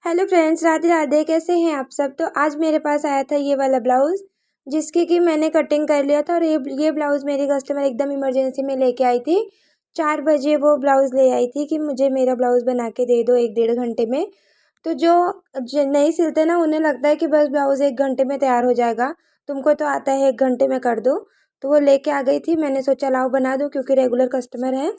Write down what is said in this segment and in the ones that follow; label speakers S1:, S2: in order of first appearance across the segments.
S1: Hello friends, Radhe Radhe. कैसे हैं आप सब। तो आज मेरे पास आया था ये वाला ब्लाउज़, जिसकी कि मैंने कटिंग कर लिया था। और ये ब्लाउज़ मेरी कस्टमर एकदम इमरजेंसी में लेके आई थी। 4 बजे वो ब्लाउज़ ले आई थी कि मुझे मेरा ब्लाउज़ बना के दे दो 1 डेढ़ घंटे में। तो जो नहीं सिलते ना, उन्हें लगता है कि बस ब्लाउज़ 1 घंटे में तैयार हो जाएगा, तुमको तो आता है 1 घंटे में कर दो। तो वो लेके आ गई थी, मैंने सोचा लाओ बना दूँ, क्योंकि रेगुलर कस्टमर हैं,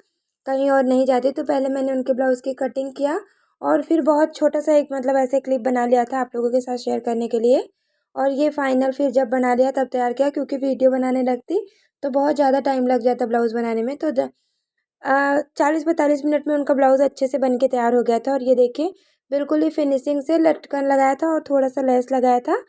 S1: कहीं और नहीं जाती। तो पहले मैंने उनके ब्लाउज़ की कटिंग किया और फिर बहुत छोटा सा एक मतलब ऐसे क्लिप बना लिया था आप लोगों के साथ शेयर करने के लिए। और ये फाइनल फिर जब बना लिया तब तैयार किया, क्योंकि वीडियो बनाने लगती तो बहुत ज़्यादा टाइम लग जाता ब्लाउज़ बनाने में। तो 40-45 मिनट में उनका ब्लाउज़ अच्छे से बन के तैयार हो गया था। और ये देखिए, बिल्कुल ही फिनिशिंग से लटकन लगाया था और थोड़ा सा लेस लगाया था।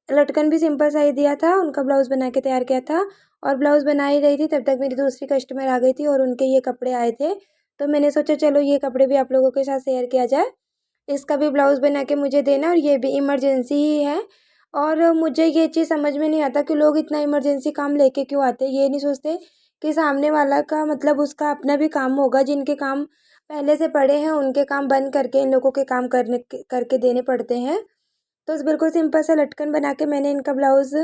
S1: लटकन भी सिंपल सा ही दिया था, उनका ब्लाउज़ बना के तैयार किया था। और ब्लाउज़ बना ही रही थी तब तक मेरी दूसरी कस्टमर आ गई थी और उनके ये कपड़े आए थे। तो मैंने सोचा चलो ये कपड़े भी आप लोगों के साथ शेयर किया जाए। इसका भी ब्लाउज़ बना के मुझे देना, और ये भी इमरजेंसी ही है। और मुझे ये चीज़ समझ में नहीं आता कि लोग इतना इमरजेंसी काम लेके क्यों आते हैं। ये नहीं सोचते कि सामने वाला का मतलब उसका अपना भी काम होगा। जिनके काम पहले से पड़े हैं उनके काम बंद करके इन लोगों के काम करके देने पड़ते हैं। तो बिल्कुल सिंपल सा लटकन बना के मैंने इनका ब्लाउज़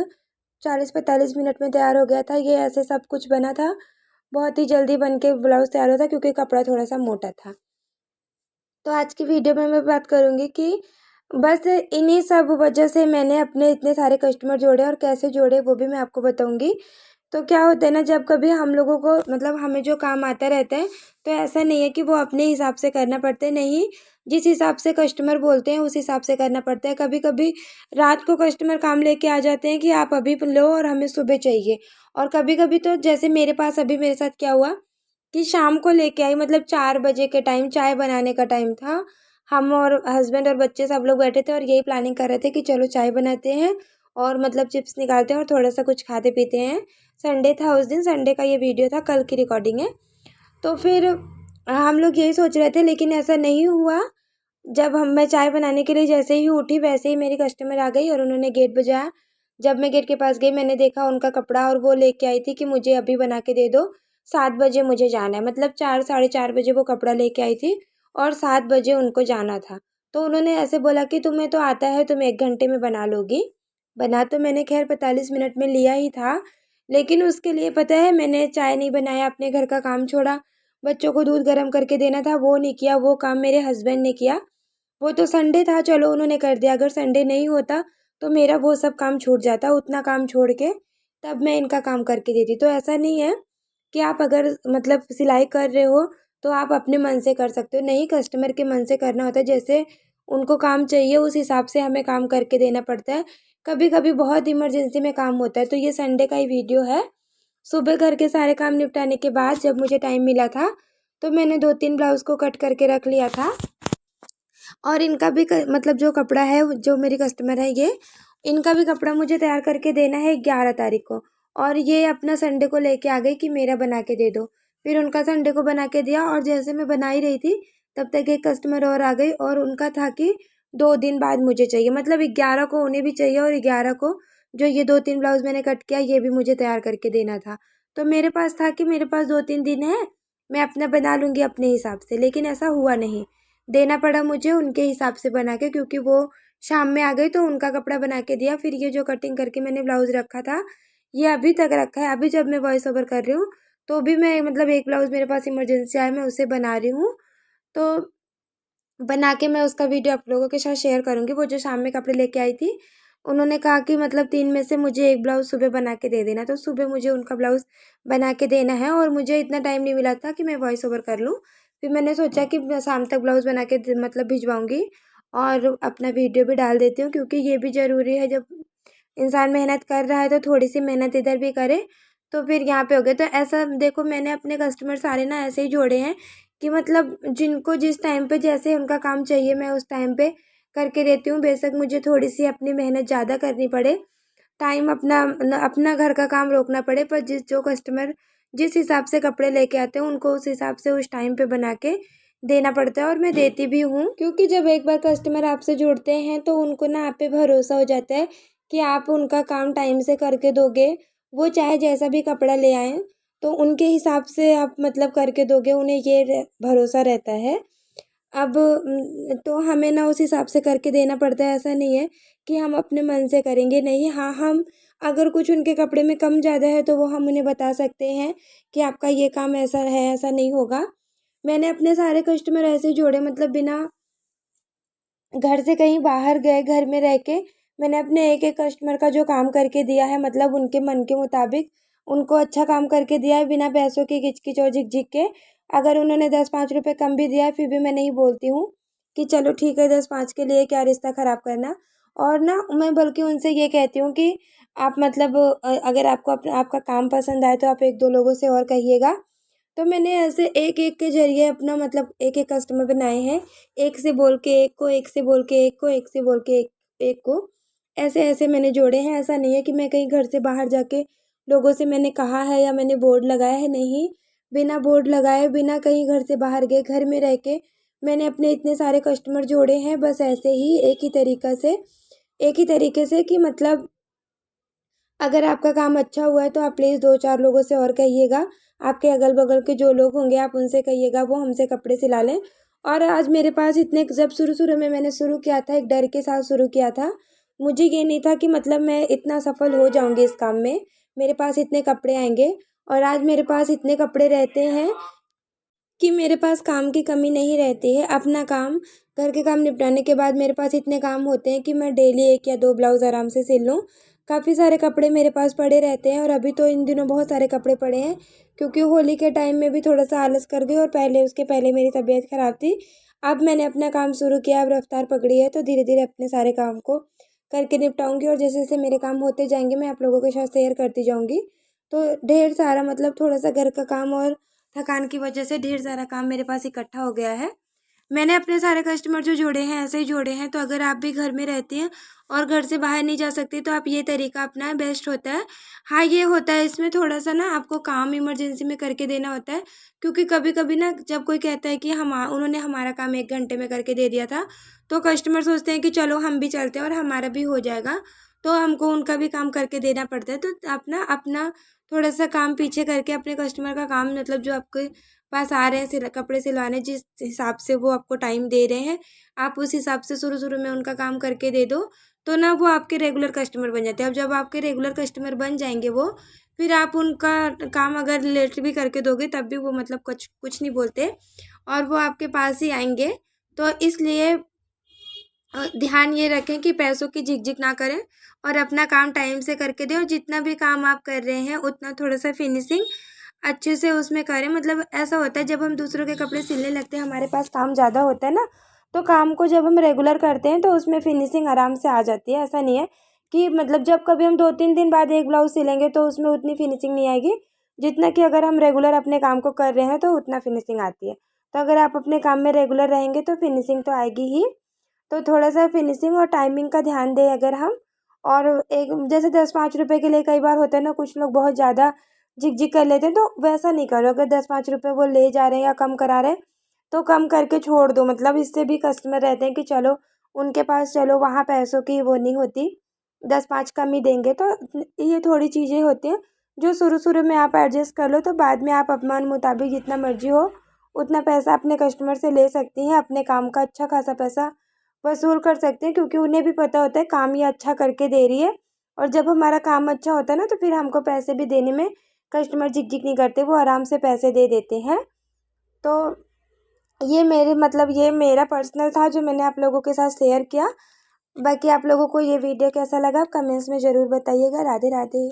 S1: 40-45 मिनट में तैयार हो गया था। ये ऐसे सब कुछ बना था, बहुत ही जल्दी बन के ब्लाउज़ तैयार हुआ था, क्योंकि कपड़ा थोड़ा सा मोटा था। तो आज की वीडियो में मैं बात करूँगी कि बस इन्हीं सब वजह से मैंने अपने इतने सारे कस्टमर जोड़े, और कैसे जोड़े वो भी मैं आपको बताऊँगी। तो क्या होता है ना, जब कभी हम लोगों को मतलब हमें जो काम आता रहता है, तो ऐसा नहीं है कि वो अपने हिसाब से करना पड़ता है। नहीं, जिस हिसाब से कस्टमर बोलते हैं उस हिसाब से करना पड़ता है। कभी-कभी रात को कस्टमर काम लेके आ जाते हैं कि आप अभी लो और हमें सुबह चाहिए। और कभी-कभी तो जैसे मेरे पास अभी मेरे साथ क्या हुआ कि शाम को लेके आई, मतलब 4 बजे के टाइम चाय बनाने का टाइम था। हम और हस्बैंड और बच्चे सब लोग बैठे थे और यही प्लानिंग कर रहे थे कि चलो चाय बनाते हैं और मतलब चिप्स निकालते हैं और थोड़ा-सा कुछ खाते पीते हैं। संडे था उस दिन, संडे का ये वीडियो था, कल की रिकॉर्डिंग है। तो फिर हम लोग यही सोच रहे थे, लेकिन ऐसा नहीं हुआ। जब मैं चाय बनाने के लिए जैसे ही उठी, वैसे ही मेरी कस्टमर आ गई और उन्होंने गेट बजाया। जब मैं गेट के पास गई, मैंने देखा उनका कपड़ा, और वो लेके आई थी कि मुझे अभी बना के दे दो, 7 बजे मुझे जाना है। मतलब 4 साढ़े 4 बजे वो कपड़ा लेके आई थी और 7 बजे उनको जाना था। तो उन्होंने ऐसे बोला कि तुम्हें तो आता है, तुम 1 घंटे में बना लोगी। बना तो मैंने खैर 45 मिनट में लिया ही था, लेकिन उसके लिए पता है मैंने चाय नहीं बनाया, अपने घर का काम छोड़ा। बच्चों को दूध गर्म करके देना था, वो नहीं किया, वो काम मेरे हस्बैंड ने किया। वो तो संडे था, चलो उन्होंने कर दिया। अगर संडे नहीं होता तो मेरा वो सब काम छूट जाता। उतना काम छोड़ के तब मैं इनका काम करके देती। तो ऐसा नहीं है कि आप अगर मतलब सिलाई कर रहे हो तो आप अपने मन से कर सकते हो। नहीं, कस्टमर के मन से करना होता है। जैसे उनको काम चाहिए उस हिसाब से हमें काम करके देना पड़ता है। कभी कभी बहुत इमरजेंसी में काम होता है। तो ये संडे का ही वीडियो है। सुबह घर के सारे काम निपटाने के बाद जब मुझे टाइम मिला था, तो मैंने 2-3 ब्लाउज़ को कट करके रख लिया था। और इनका भी मतलब जो कपड़ा है, जो मेरी कस्टमर है ये, इनका भी कपड़ा मुझे तैयार करके देना है 11 तारीख को। और ये अपना संडे को लेके आ गई कि मेरा बना के दे दो। फिर उनका संडे को बना के दिया, और जैसे मैं बना ही रही थी तब तक एक कस्टमर और आ गई, और उनका था कि 2 दिन बाद मुझे चाहिए। मतलब 11 को उन्हें भी चाहिए और 11 को जो ये 2-3 ब्लाउज़ मैंने कट किया ये भी मुझे तैयार करके देना था। तो मेरे पास था कि मेरे पास 2-3 दिन है, मैं अपना बना लूँगी अपने हिसाब से, लेकिन ऐसा हुआ नहीं। देना पड़ा मुझे उनके हिसाब से बना के, क्योंकि वो शाम में आ गई तो उनका कपड़ा बना के दिया। फिर ये जो कटिंग करके मैंने ब्लाउज़ रखा था, ये अभी तक रखा है। अभी जब मैं वॉइस ओवर कर रही हूँ तो भी मैं मतलब एक ब्लाउज़ मेरे पास इमरजेंसी आया, मैं उसे बना रही हूँ। तो बना के मैं उसका वीडियो आप लोगों के साथ शेयर करूँगी। वो जो शाम में कपड़े लेके आई थी, उन्होंने कहा कि मतलब 3 में से मुझे 1 ब्लाउज़ सुबह बना के दे देना। तो सुबह मुझे उनका ब्लाउज़ बना के देना है, और मुझे इतना टाइम नहीं मिला था कि मैं वॉइस ओवर कर लूँ। फिर मैंने सोचा कि मैं शाम तक ब्लाउज़ बना के मतलब भिजवाऊँगी और अपना वीडियो भी डाल देती हूँ, क्योंकि ये भी ज़रूरी है। जब इंसान मेहनत कर रहा है तो थोड़ी-सी मेहनत इधर भी करे। तो फिर यहाँ पे हो गया। तो ऐसा देखो, मैंने अपने कस्टमर सारे ना ऐसे ही जोड़े हैं कि मतलब जिनको जिस टाइम पे जैसे उनका काम चाहिए मैं उस टाइम पे करके देती हूँ। बेशक मुझे थोड़ी-सी अपनी मेहनत ज़्यादा करनी पड़े, टाइम अपना अपना घर का काम रोकना पड़े, पर जो कस्टमर जिस हिसाब से कपड़े लेके आते हैं उनको उस हिसाब से उस टाइम पे बना के देना पड़ता है, और मैं देती भी हूँ। क्योंकि जब एक बार कस्टमर आपसे जुड़ते हैं तो उनको ना आप पे भरोसा हो जाता है कि आप उनका काम टाइम से करके दोगे। वो चाहे जैसा भी कपड़ा ले आएँ, तो उनके हिसाब से आप मतलब करके दोगे, उन्हें ये भरोसा रहता है। अब तो हमें ना उस हिसाब से करके देना पड़ता है। ऐसा नहीं है कि हम अपने मन से करेंगे, नहीं। हाँ, हम अगर कुछ उनके कपड़े में कम ज़्यादा है तो वो हम उन्हें बता सकते हैं कि आपका ये काम ऐसा है, ऐसा नहीं होगा। मैंने अपने सारे कस्टमर ऐसे ही जोड़े, मतलब बिना घर से कहीं बाहर गए, घर में रह के मैंने अपने एक-एक कस्टमर का जो काम करके दिया है, मतलब उनके मन के मुताबिक उनको अच्छा काम करके दिया है, बिना पैसों की किच-किच और झिक-झिक के। अगर उन्होंने 10-5 रुपए कम भी दिया है, फिर भी मैं नहीं बोलती हूँ कि चलो ठीक है, 10-5 के लिए क्या रिश्ता ख़राब करना। और ना मैं बल्कि उनसे ये कहती हूँ कि आप मतलब अगर आपको आपका काम पसंद आए तो आप 1-2 लोगों से और कहिएगा। तो मैंने ऐसे एक-एक के ज़रिए अपना मतलब एक-एक कस्टमर बनाए हैं। एक से बोल के एक को, एक से बोल के एक को, एक से बोल के एक एक को, ऐसे-ऐसे मैंने जोड़े हैं। ऐसा नहीं है कि मैं कहीं घर से बाहर जाके लोगों से मैंने कहा है या मैंने बोर्ड लगाया है, नहीं। बिना बोर्ड लगाए, बिना कहीं घर से बाहर गए, घर में रह के मैंने अपने इतने सारे कस्टमर जोड़े हैं, बस ऐसे ही एक ही तरीके से कि मतलब अगर आपका काम अच्छा हुआ है तो आप प्लीज़ 2-4 लोगों से और कहिएगा। आपके अगल-बगल के जो लोग होंगे आप उनसे कहिएगा वो हमसे कपड़े सिला लें। और आज मेरे पास इतने, जब शुरू-शुरू में मैंने शुरू किया था, एक डर के साथ शुरू किया था। मुझे ये नहीं था कि मतलब मैं इतना सफल हो जाऊँगी इस काम में, मेरे पास इतने कपड़े आएँगे। और आज मेरे पास इतने कपड़े रहते हैं कि मेरे पास काम की कमी नहीं रहती है। अपना काम, घर के काम निपटाने के बाद मेरे पास इतने काम होते हैं कि मैं डेली 1 या 2 ब्लाउज़ आराम से सिल लूँ। काफ़ी सारे कपड़े मेरे पास पड़े रहते हैं और अभी तो इन दिनों बहुत सारे कपड़े पड़े हैं, क्योंकि होली के टाइम में भी थोड़ा-सा आलस कर गई और उसके पहले मेरी तबीयत ख़राब थी। अब मैंने अपना काम शुरू किया, अब रफ़्तार पकड़ी है, तो धीरे-धीरे अपने सारे काम को करके निपटाऊँगी और जैसे-जैसे मेरे काम होते जाएँगे मैं आप लोगों के साथ शेयर करती जाऊँगी। तो ढेर सारा, मतलब थोड़ा-सा घर का काम और थकान की वजह से ढेर सारा काम मेरे पास इकट्ठा हो गया है। मैंने अपने सारे कस्टमर जो जोड़े हैं ऐसे ही जोड़े हैं, तो अगर आप भी घर में रहती हैं और घर से बाहर नहीं जा सकती तो आप ये तरीका अपनाएं, बेस्ट होता है। हाँ, ये होता है इसमें थोड़ा-सा ना आपको काम इमरजेंसी में करके देना होता है, क्योंकि कभी-कभी ना जब कोई कहता है कि उन्होंने हमारा काम 1 घंटे में करके दे दिया था, तो कस्टमर सोचते हैं कि चलो हम भी चलते हैं और हमारा भी हो जाएगा, तो हमको उनका भी काम करके देना पड़ता है। तो आप ना अपना थोड़ा-सा काम पीछे करके अपने कस्टमर का काम, मतलब जो आपके पास आ रहे हैं कपड़े सिलवाने, जिस हिसाब से वो आपको टाइम दे रहे हैं, आप उस हिसाब से शुरू-शुरू में उनका काम करके दे दो, तो ना वो आपके रेगुलर कस्टमर बन जाते हैं। अब जब आपके रेगुलर कस्टमर बन जाएँगे वो, फिर आप उनका काम अगर लेट भी करके दोगे तब भी वो मतलब कुछ कुछ नहीं बोलते और वो आपके पास ही आएँगे। तो इसलिए ध्यान ये रखें कि पैसों की झिक-झिक ना करें और अपना काम टाइम से करके दें, और जितना भी काम आप कर रहे हैं उतना थोड़ा-सा फिनिशिंग अच्छे से उसमें करें। मतलब ऐसा होता है जब हम दूसरों के कपड़े सिलने लगते हैं, हमारे पास काम ज़्यादा होता है ना, तो काम को जब हम रेगुलर करते हैं तो उसमें फिनिशिंग आराम से आ जाती है। ऐसा नहीं है कि मतलब जब कभी हम 2-3 दिन बाद एक ब्लाउज़ सिलेंगे तो उसमें उतनी फिनिशिंग नहीं आएगी, जितना कि अगर हम रेगुलर अपने काम को कर रहे हैं तो उतना फिनिशिंग आती है। तो अगर आप अपने काम में रेगुलर रहेंगे तो फिनिशिंग तो आएगी ही। तो थोड़ा-सा फिनिशिंग और टाइमिंग का ध्यान दें अगर हम, और एक जैसे 10-5 रुपए के लिए कई बार होता है ना, कुछ लोग बहुत ज़्यादा झिक-झिक कर लेते हैं, तो वैसा नहीं करो। अगर 10-5 रुपए वो ले जा रहे हैं या कम करा रहे हैं, तो कम करके छोड़ दो। मतलब इससे भी कस्टमर रहते हैं कि चलो उनके पास, चलो वहाँ पैसों की वो नहीं होती, 10-5 कम ही देंगे। तो ये थोड़ी चीज़ें होती हैं जो शुरू-शुरू में आप एडजस्ट कर लो, तो बाद में आप अपने मन मुताबिक जितना मर्ज़ी हो उतना पैसा अपने कस्टमर से ले सकती हैं। अपने काम का अच्छा खासा पैसा वसूल कर सकते हैं, क्योंकि उन्हें भी पता होता है काम ये अच्छा करके दे रही है। और जब हमारा काम अच्छा होता है ना, तो फिर हमको पैसे भी देने में कस्टमर झिक-झिक नहीं करते, वो आराम से पैसे दे देते हैं। तो ये मेरा पर्सनल था जो मैंने आप लोगों के साथ शेयर किया। बाकी आप लोगों को ये वीडियो कैसा लगा, कमेंट्स में ज़रूर बताइएगा। राधे राधे।